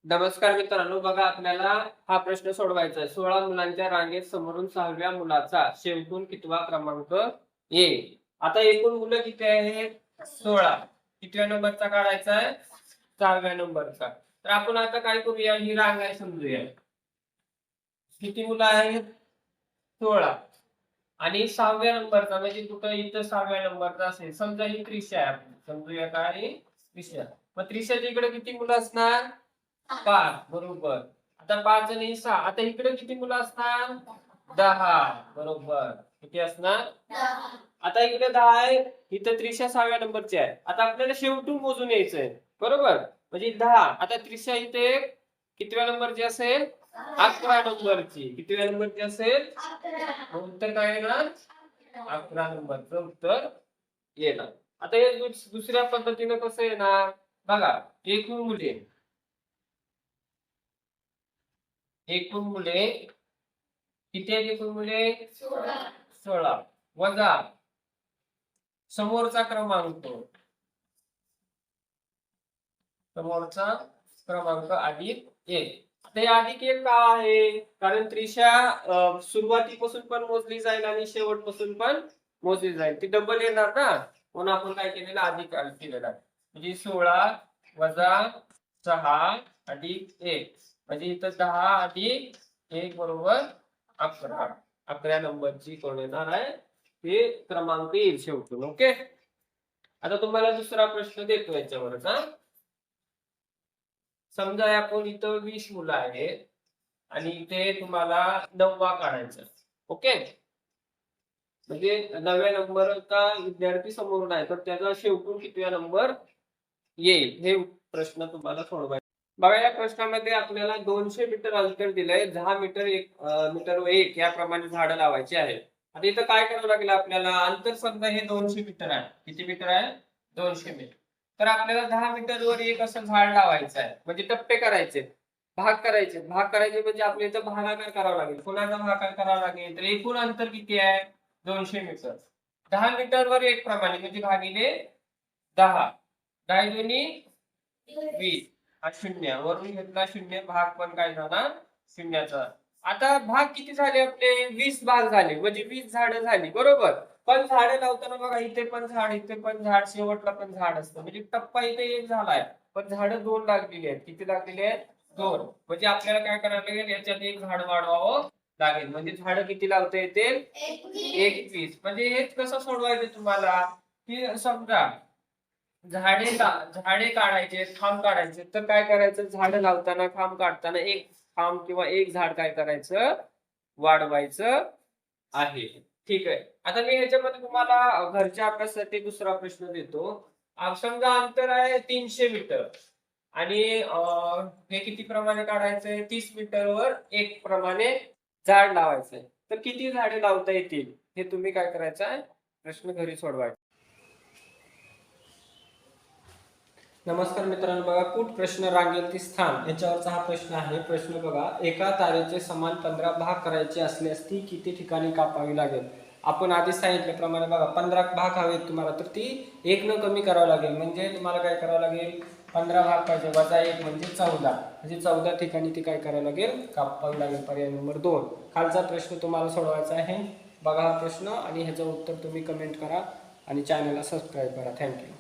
नमस्कार मित्रांनो, बघा आपल्याला हा प्रश्न सोडवायचा आहे. 16 मुलांच्या रांगेत समोरून 6व्या मुलाचा शेवटून कितवा क्रमांक येईल. आता एकूण मुलं किती आहेत? 16. कितव्या नंबरचा काढायचा आहे? 6व्या नंबरचा. तर आपण आता काय करूया, ही रांग आहे समजूया. किती मुलं आहेत? 16. आणि 6व्या नंबरचा म्हणजे कुठं इथं 6व्या नंबरचा असेल. समजा ही त्रिशा आहे आपली. समजूया काय? त्रिशा. मग त्रिशाच्या इकडे किती मुलं असणार? 5. बरोबर. आता 5 आणि 6. आता इकडे किती मुलं असणार? 10. बरोबर. किती असणार? 10. आता इकडे 10 आहे. इथं त्रिशा 6व्या नंबरची आहे. आता आपल्याला शेवटून मोजून यायचंय. बरोबर? म्हणजे 10. आता त्रिशा इथे कितव्या नंबरची असेल? 11 नंबरची. कितव्या नंबरची असेल? 11. उत्तर काय येणार? 11 नंबरचं उत्तर येणार. आता हे दुसऱ्या पद्धतीने कसं येणार? बघा, एकूण मुले किती आहेत? एकूण मुले 16 वजा समोरचा क्रमांक अधिक 1. आता हे अधिक 1 का आहे? कारण त्रिशा सुरुवातीपासून पण मोजली जाईल आणि शेवटपासून पण मोजली जाईल. ती डबल येणार ना, म्हणून आपण काय केलेलं अधिक केलेला आहे. म्हणजे 16 वजा 6 अधिक 1 म्हणजे इथं 10 अधिक 1 बरोबर 11. 11 नंबरची कोण येणार आहे? हे क्रमांक येईल शेवटून. ओके. आता तुम्हाला दुसरा प्रश्न देतो याच्यावरचा. समजा आपण इथं 20 मुलं आहेत आणि इथे तुम्हाला 9वा काढायचा. ओके. म्हणजे 9व्या नंबरचा विद्यार्थी समोरून आहे, तर त्याचा शेवटून कितव्या नंबर येईल हे प्रश्न तुम्हाला सोडवायचा. बघा, या प्रश्नामध्ये आपल्याला 200 मीटर अंतर दिलंय. 10 मीटर मीटर व 1 याप्रमाणे झाडं लावायची आहेत. आता इथं काय करावं लागेल आपल्याला? अंतर समजा हे 200 मीटर आहे. किती मीटर आहे? 200 मीटर. तर आपल्याला 10 मीटर वर एक असं झाड लावायचं आहे. म्हणजे टप्पे करायचे, भाग करायचे म्हणजे आपल्या इथं भागाकार करावा लागेल. कोणाचा भागाकार करावा लागेल? तर एकूण अंतर किती आहे? 200 मीटर. 10 मीटर वर एक प्रमाणे म्हणजे भागिले 10. 10 दुनी 20. हा शून्य वरून घेतला शून्य, भाग पण काय झाला? शून्याचा. आता भाग किती झाले आपले? 20 भाग झाले म्हणजे 20 झाडं झाली. बरोबर. पण झाडं लावताना बघा, इथे पण झाड, इथे पण झाड, शेवटला पण झाड असतं. म्हणजे टप्पा इथे एक झालाय, पण झाडं 2 लागलेली आहेत. किती लागलेली आहेत? 2. म्हणजे आपल्याला काय करायला लागेल? याच्यात एक झाड वाढवावं लागेल. म्हणजे झाडं किती लावता येतील? 21. म्हणजे हेच कसं सोडवायचं तुम्हाला, की समजा झाडे काढायचे, खांब काढायचे, तर काय करायचं? झाडं लावताना, खांब काढताना एक खांब किंवा एक झाड काय करायचं? वाढवायचं आहे. ठीक आहे. आता मी ह्याच्यामध्ये तुम्हाला घरच्या अभ्यासासाठी दुसरा प्रश्न देतो. समजा अंतर आहे 300 मीटर आणि हे किती प्रमाणे काढायचंय? 30 मीटरवर एक प्रमाणे झाड लावायचंय. तर किती झाडे लावता येतील हे तुम्ही काय करायचं? प्रश्न घरी सोडवायचा. नमस्कार मित्रांनो, बघा, कूट प्रश्न रांगेल ती स्थान याच्यावरचा हा प्रश्न आहे. प्रश्न बघा, एका तारेचे समान 15 भाग करायचे असल्यास ती किती ठिकाणी कापावी लागेल? आपण आधी सांगितल्याप्रमाणे बघा, 15 भाग हवेत तुम्हाला, तर ती 1 न कमी करावं लागेल. म्हणजे तुम्हाला काय करावं लागेल? 15 भाग पाहिजे, वजा 1 म्हणजे 14. म्हणजे 14 ठिकाणी ती काय करावं लागेल? कापावी लागेल. पर्याय नंबर 2. खालचा प्रश्न तुम्हाला सोडवायचा आहे. बघा हा प्रश्न आणि ह्याचं उत्तर तुम्ही कमेंट करा आणि चॅनलला सबस्क्राईब करा. थँक्यू.